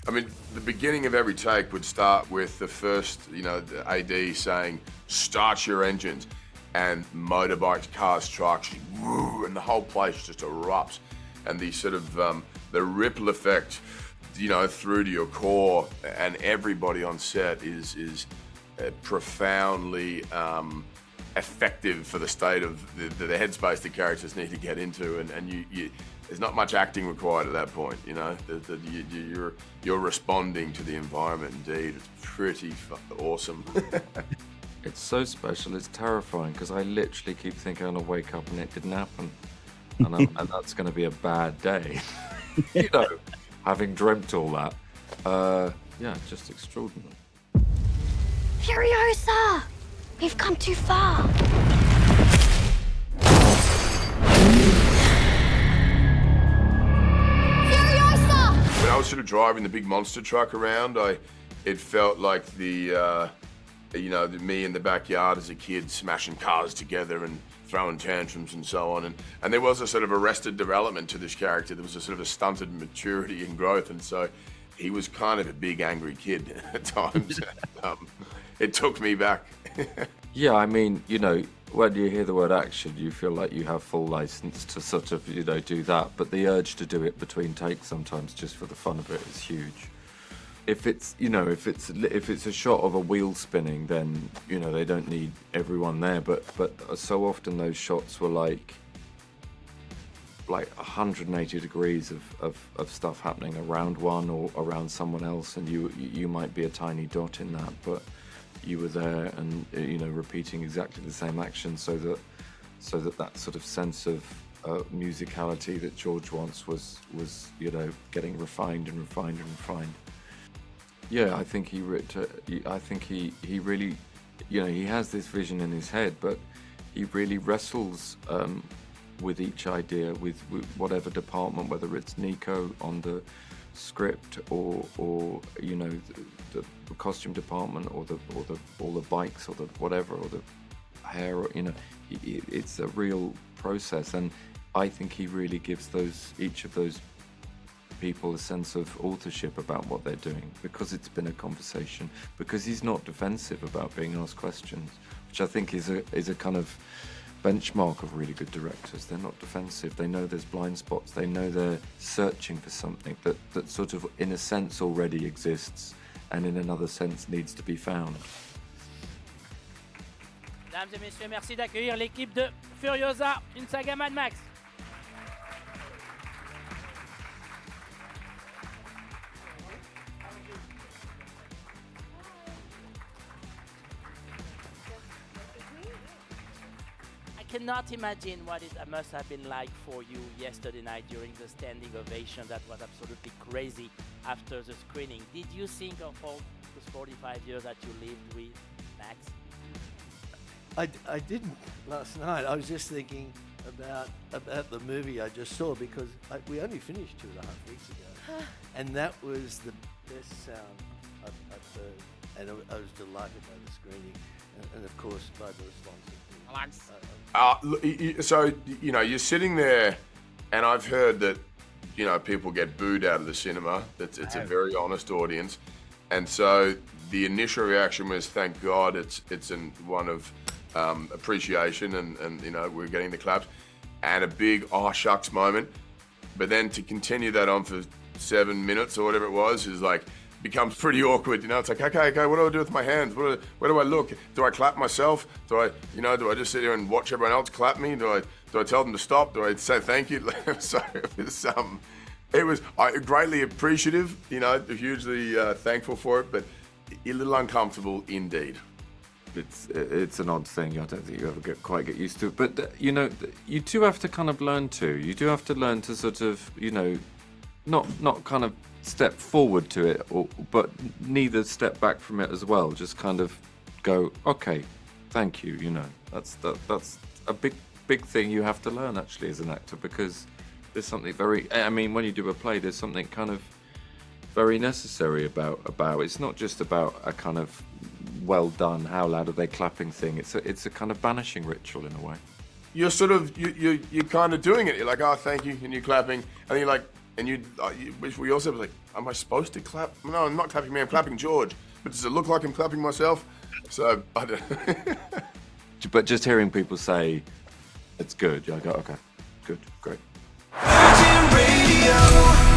I mean, the beginning of every take would start with the first, the AD saying, "Start your engines," and motorbikes, cars, trucks, woo, and the whole place just erupts. And the sort of, the ripple effect, through to your core, and everybody on set is profoundly effective for the state of the headspace the characters need to get into, and you there's not much acting required at that point. You're responding to the environment. Indeed, it's pretty awesome. It's so special. It's terrifying because I literally keep thinking I'm gonna wake up and it didn't happen, and that's gonna be a bad day. Having dreamt all that. Yeah, just extraordinary. Furiosa! We've come too far. Furiosa! When I was sort of driving the big monster truck around, it felt like the me in the backyard as a kid smashing cars together and throwing tantrums and so on. And there was a sort of arrested development to this character. There was a sort of a stunted maturity and growth. And so he was kind of a big angry kid at times. It took me back. Yeah, I mean, when you hear the word action, you feel like you have full license to sort of, do that. But the urge to do it between takes sometimes just for the fun of it is huge. If it's, if it's a shot of a wheel spinning, then, they don't need everyone there. But so often those shots were like 180 degrees of stuff happening around one or around someone else, and you might be a tiny dot in that, but you were there and repeating exactly the same action, so that sort of sense of musicality that George wants was getting refined and refined and refined. Yeah, I think he really, he has this vision in his head, but he really wrestles with each idea, with whatever department, whether it's Nico on the script or the costume department or the bikes or the whatever or the hair, or it's a real process, and I think he really gives each of those people a sense of authorship about what they're doing, because it's been a conversation, because he's not defensive about being asked questions, which I think is a kind of benchmark of really good directors. They're not defensive. They know there's blind spots. They know they're searching for something that sort of, in a sense, already exists, and in another sense needs to be found. Mesdames et messieurs, merci d'accueillir l'équipe de Furiosa, une saga Mad Max. I cannot imagine what it must have been like for you yesterday night during the standing ovation. That was absolutely crazy after the screening. Did you think of all those 45 years that you lived with Max? I didn't last night. I was just thinking about the movie I just saw, because we only finished 2.5 weeks ago, and that was the best sound I've heard, and I was delighted by the screening, and of course by the response. So you're sitting there, and I've heard that people get booed out of the cinema. It's a very honest audience, and so the initial reaction was, thank God it's one of appreciation, and we're getting the claps, and a big oh shucks moment. But then to continue that on for 7 minutes or whatever it was is like, becomes pretty awkward. It's like, okay, what do I do with my hands? Where do I look? Do I clap myself? Do I just sit here and watch everyone else clap me? Do I tell them to stop? Do I say thank you? So it was greatly appreciative, hugely thankful for it, but a little uncomfortable indeed. It's an odd thing. I don't think you ever quite get used to it. But you do have to kind of learn to. You do have to learn to sort of, not kind of step forward to it, but neither step back from it as well. Just kind of go, okay, thank you. That's a big thing you have to learn actually as an actor, because there's something when you do a play, there's something kind of very necessary about it's not just about a kind of well done, how loud are they clapping thing. It's a kind of banishing ritual in a way. You're sort of you're kind of doing it. You're like, oh, thank you, and you're clapping, and you're like, and we also was like, am I supposed to clap? No, I'm not clapping me. I'm clapping George. But does it look like I'm clapping myself? So I don't. But just hearing people say it's good, I go, okay, good, great. Virgin Radio.